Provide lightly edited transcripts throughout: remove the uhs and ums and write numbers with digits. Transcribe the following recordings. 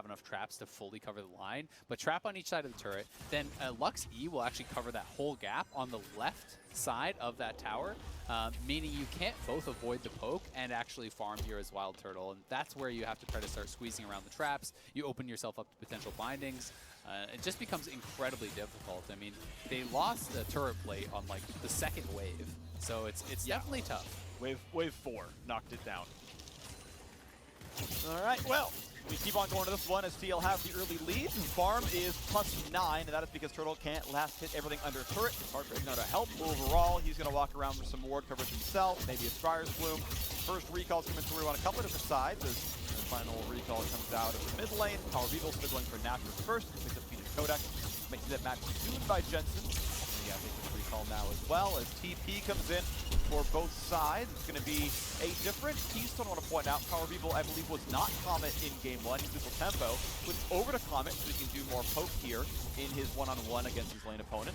have enough traps to fully cover the line. But trap on each side of the turret, then Lux E will actually cover that whole gap on the left side of that tower, meaning you can't both avoid the poke and actually farm here as Wild Turtle. And that's where you have to try to start squeezing around the traps. You open yourself up to potential bindings. It just becomes incredibly difficult. I mean, they lost the turret plate on like the second wave, so it's definitely tough. Wave 4 knocked it down. All right, well, we keep on going to this one as TL has the early lead. Farm is +9, and that is because Turtle can't last hit everything under turret. It's hard for Ignar to help. Overall, he's going to walk around with some ward coverage himself, maybe a Scryer's Bloom. First recalls coming through on a couple of different sides as the final recall comes out of the mid lane. Power Beagle's still going for Nashor first. Picks up Phoenix Codex. Makes that match tuned by Jensen. Yeah, I think this recall now as well as TP comes in for both sides. It's going to be a different Keystone. I want to point out, Power Beagle, I believe, was not Comet in game 1. He's Double Tempo. Switched over to Comet so he can do more poke here in his one-on-one against his lane opponent.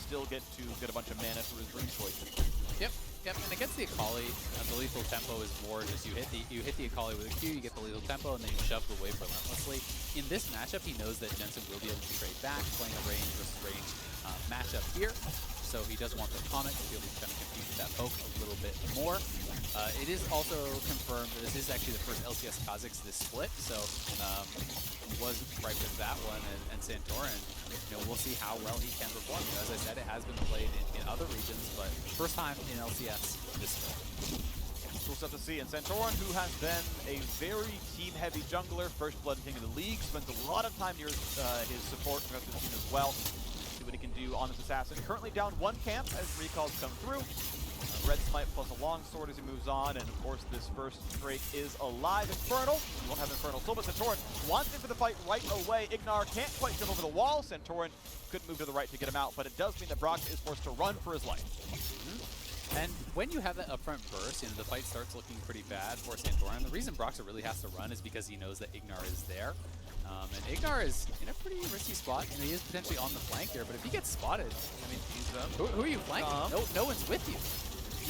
Still get to get a bunch of mana through his rune choices. Yep, and against the Akali, the lethal tempo is more just you hit the Akali with a Q, you get the lethal tempo, and then you shove the wave relentlessly. In this matchup, he knows that Jensen will be able to trade back, playing a range versus range matchup here. So he does want the Comet to be able to kind of compete with that poke a little bit more. It is also confirmed that this is actually the first LCS Kha'Zix this split, so he was right with that one, and Santorin, we'll see how well he can perform. As I said, it has been played in other regions, but first time in LCS this split. Cool stuff to see. And Santorin, who has been a very team-heavy jungler, first blood king of the league, spends a lot of time near his support from the team as well. See what he can do on this assassin. Currently down one camp as recalls come through. Red Smite plus a longsword as he moves on, and of course this first Drake is alive. Infernal, you won't have Infernal still, but Santorin wants in for the fight right away. Ignar can't quite jump over the wall. Santorin couldn't move to the right to get him out, but it does mean that Brox is forced to run for his life. And when you have that upfront burst, the fight starts looking pretty bad for Santorin. The reason Broxah really has to run is because he knows that Ignar is there. And Ignar is in a pretty risky spot. He is potentially on the flank here, but if he gets spotted, I mean, who are you flanking? No one's with you.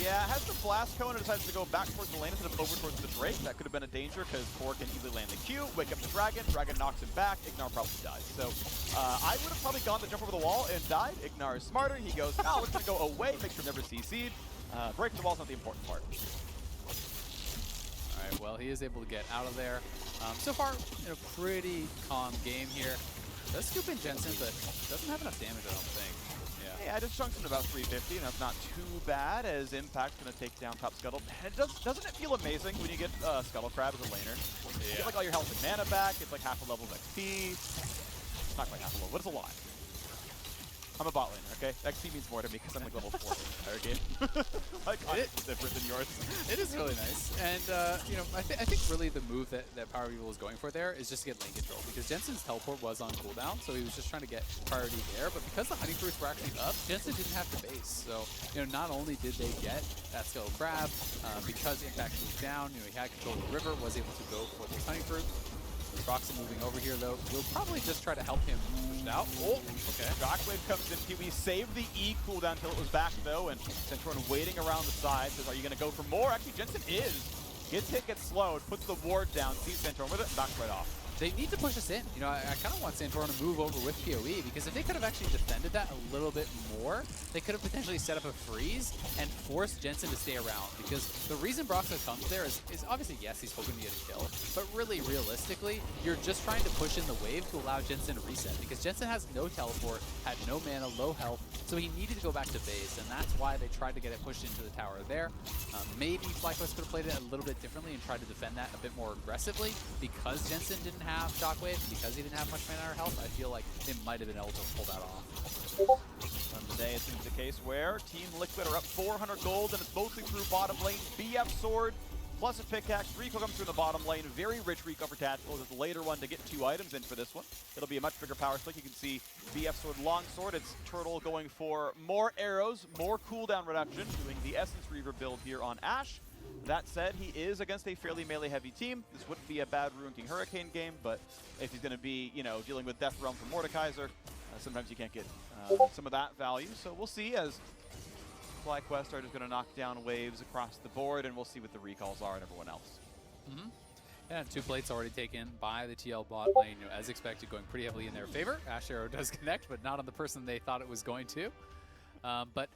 Yeah, has the blast cone and decides to go back towards the lane instead of over towards the Drake. That could have been a danger because Core can easily land the Q, wake up the Dragon. Dragon knocks him back. Ignar probably dies. So I would have probably gone to jump over the wall and died. Ignar is smarter. He goes, oh, we're going to go away, make sure never CC'd. Breaking the wall's not the important part. All right, well, he is able to get out of there. So far, a pretty calm game here. Does scoop in Jensen, but doesn't have enough damage, I don't think. Yeah, I just chunked him about 350, and that's not too bad as Impact's going to take down top Scuttle. And doesn't it feel amazing when you get Scuttle Crab as a laner? You get like all your health and mana back, it's like half a level of XP. It's not quite half a level, but it's a lot. I'm a bot laner, okay? XP means more to me because I'm like level 4 in the entire game. Like, it's different than yours. It is really nice. And, I think really the move that Power Beagle is going for there is just to get lane control. Because Jensen's teleport was on cooldown, so he was just trying to get priority there. But because the Honey Fruits were actually up, Jensen didn't have to base. So, not only did they get that Scuttle Crab, because Impact moved down, he had control of the river, was able to go for the Honey Fruit. Broxah moving over here, though. We'll probably just try to help him push it out. Oh, okay. Shockwave comes in. Kiwi saved the E cooldown until it was back, though, and Santorin waiting around the side says, are you going to go for more? Actually, Jensen is. Gets hit, gets slowed, puts the ward down, sees Santorin with it, and backs right off. They need to push us in. I kind of want Santorin to move over with PoE, because if they could have actually defended that a little bit more, they could have potentially set up a freeze and forced Jensen to stay around. Because the reason Broxah comes there is obviously, yes, he's hoping to get a kill, but really, realistically, you're just trying to push in the wave to allow Jensen to reset. Because Jensen has no teleport, had no mana, low health, so he needed to go back to base, and that's why they tried to get it pushed into the tower there. Maybe FlyQuest could have played it a little bit differently and tried to defend that a bit more aggressively. Because Jensen didn't have Shockwave, because he didn't have much mana or health, I feel like they might have been able to pull that off. Today it seems the case where Team Liquid are up 400 gold, and it's mostly through bottom lane. BF Sword plus a pickaxe. Rico comes through the bottom lane. Very rich Rico for tactical. It's the later one to get 2 items in for this one. It'll be a much bigger power split. You can see BF Sword Longsword. It's Turtle going for more arrows, more cooldown reduction, doing the Essence Reaver build here on Ashe. That said, he is against a fairly melee-heavy team. This wouldn't be a bad Ruined King Hurricane game, but if he's going to be, dealing with Death Realm from Mordekaiser, sometimes you can't get some of that value. So we'll see as FlyQuest are just going to knock down waves across the board, and we'll see what the recalls are and everyone else. Yeah, 2 plates already taken by the TL bot lane, as expected, going pretty heavily in their favor. Ash Arrow does connect, but not on the person they thought it was going to. But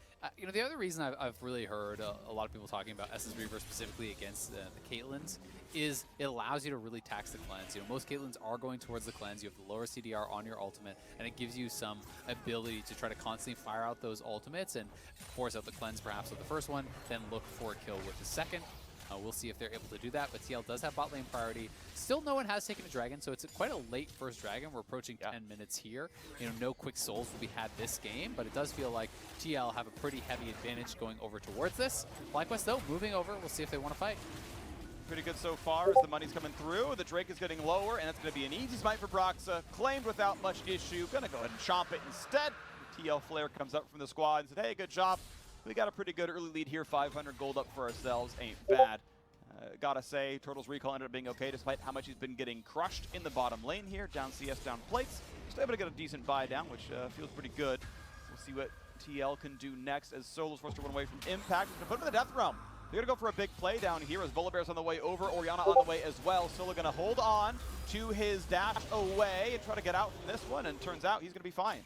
the other reason I've really heard a lot of people talking about SS Reaver specifically against the Caitlyn's is it allows you to really tax the cleanse. Most Caitlyn's are going towards the cleanse. You have the lower CDR on your ultimate, and it gives you some ability to try to constantly fire out those ultimates and force out the cleanse perhaps with the first one, then look for a kill with the second. We'll see if they're able to do that, but TL does have bot lane priority. Still no one has taken a dragon, so it's quite a late first dragon. We're approaching 10 minutes here. No quick souls will be had this game, but it does feel like TL have a pretty heavy advantage going over towards this. FlyQuest, though, moving over. We'll see if they want to fight. Pretty good so far as the money's coming through. The Drake is getting lower, and it's going to be an easy smite for Broxah. Claimed without much issue. Going to go ahead and chomp it instead. TL Flare comes up from the squad and said, hey, good job. We got a pretty good early lead here. 500 gold up for ourselves. Ain't bad. Gotta say, Turtle's recall ended up being okay despite how much he's been getting crushed in the bottom lane here. Down CS, down plates. Still able to get a decent buy down, which feels pretty good. We'll see what TL can do next as Solo's forced to run away from Impact. He's gonna put him in the Death Realm. They're gonna go for a big play down here as Volibear's on the way over, Orianna on the way as well. Solo gonna hold on to his dash away and try to get out from this one, and turns out he's gonna be fine.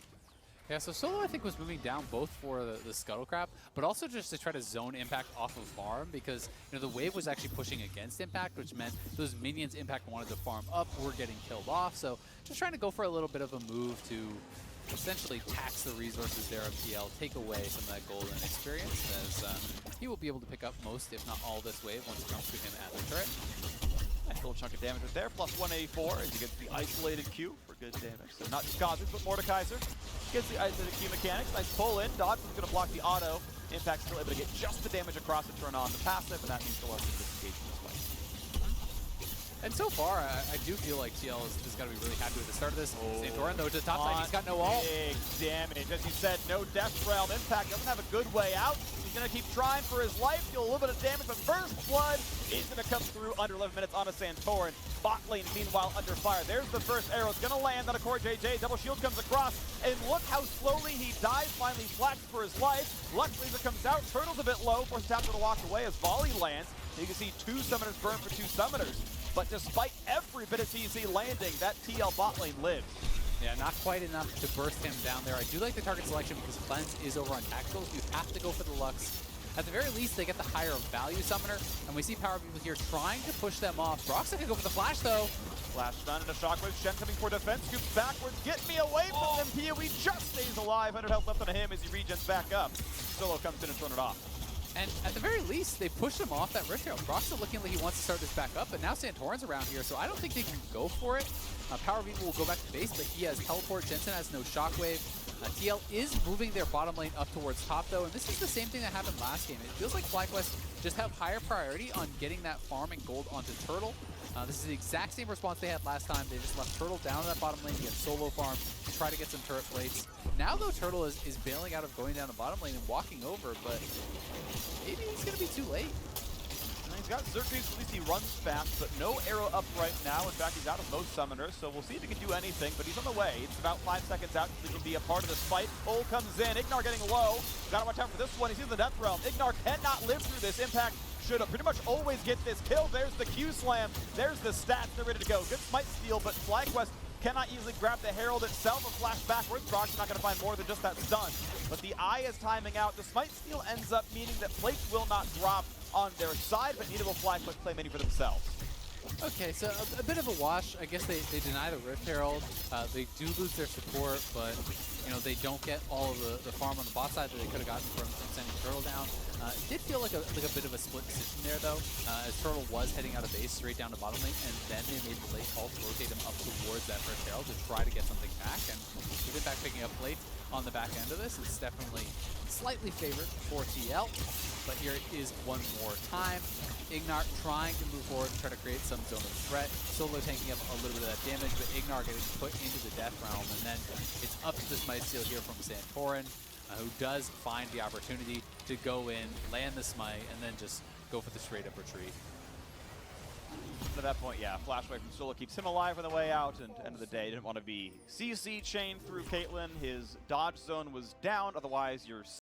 Yeah, so Solo, I think, was moving down both for the Scuttle Crab, but also just to try to zone Impact off of farm because, the wave was actually pushing against Impact, which meant those minions Impact wanted to farm up were getting killed off. So just trying to go for a little bit of a move to essentially tax the resources there of TL, take away some of that golden experience, as he will be able to pick up most, if not all, this wave once it comes to him at the turret. Nice little chunk of damage right there, plus 184 as he gets the isolated Q for good damage. So not just Kha'Zix, but Mordekaiser gets the isolated Q mechanics. Nice pull in. Dodge is going to block the auto. Impact still able to get just the damage across to turn on the passive, and that means the less disengage in this fight. And so far, I do feel like TL is going to be really happy with the start of this. Santorin, though, to the top side, he's got no ult. Big damage. As you said, no Death Realm. Impact doesn't have a good way out. He's going to keep trying for his life, deal a little bit of damage, but First Blood is going to come through under 11 minutes on a Santorin. Bot lane, meanwhile, under fire. There's the first arrow. It's going to land on a Core JJ. Double shield comes across, and look how slowly he dies, finally flags for his life. Luckily, as it comes out, Turtle's a bit low, forces Tapper to walk away as Volley lands. You can see 2 summoners burn for 2 summoners. But despite every bit of CC landing, that TL bot lane lives. Yeah, not quite enough to burst him down there. I do like the target selection because Cleanse is over on Tacticals. You have to go for the Lux. At the very least, they get the higher value summoner, and we see Power People here trying to push them off. Broxah can go for the flash, though. Flash stun and a shockwave. Shen coming for defense. Scoops backwards. Get me away from them. PoE just stays alive. 100 health left on him as he regens back up. Solo comes in and throws it off. And at the very least, they pushed him off that Rift Herald. Broxah looking like he wants to start this back up, but now Santorin's around here, so I don't think they can go for it. Power People will go back to base, but he has teleport. Jensen has no shockwave. TL is moving their bottom lane up towards top, though, and this is the same thing that happened last game. It feels like FlyQuest just have higher priority on getting that farm and gold onto Turtle. This is the exact same response they had last time. They just left Turtle down to that bottom lane to get solo farm, to try to get some turret plates. Now, though, Turtle is bailing out of going down the bottom lane and walking over, but maybe he's going to be too late. He's got Xerxes, at least he runs fast, but no arrow up right now. In fact, he's out of most summoners, so we'll see if he can do anything, but he's on the way. It's about 5 seconds out so he can be a part of this fight. Ult comes in, Ignar getting low. Gotta watch out for this one. He's in the Death Realm. Ignar cannot live through this. Impact should pretty much always get this kill. There's the Q slam. There's the stats. They're ready to go. Good smite steal, but FlyQuest cannot easily grab the Herald itself and flash backwards. Brock's not going to find more than just that stun. But the eye is timing out. The smite steal ends up meaning that plates will not drop on their side, but neither will FlyQuest claim any for themselves. Okay, so a bit of a wash. I guess they deny the Rift Herald. They do lose their support, but they don't get all of the farm on the bot side that they could have gotten from sending Turtle down. It did feel like a bit of a split decision there, though, as Turtle was heading out of base straight down to bottom lane, and then they made the late call to rotate him up towards that Rift Herald to try to get something back. And with Impact picking up late on the back end of this, it's definitely slightly favored for TL. But here it is one more time. Ignar trying to move forward and try to create some zone of threat. Solo taking up a little bit of that damage, but Ignar getting put into the Death Realm. And then it's up to the Smite Steal here from Santorin, who does find the opportunity to go in, land the Smite, and then just go for the straight-up retreat. At that point, yeah, Flash Wave from Solo keeps him alive on the way out, and end of the day, didn't want to be CC chained through Caitlyn. His dodge zone was down, otherwise you're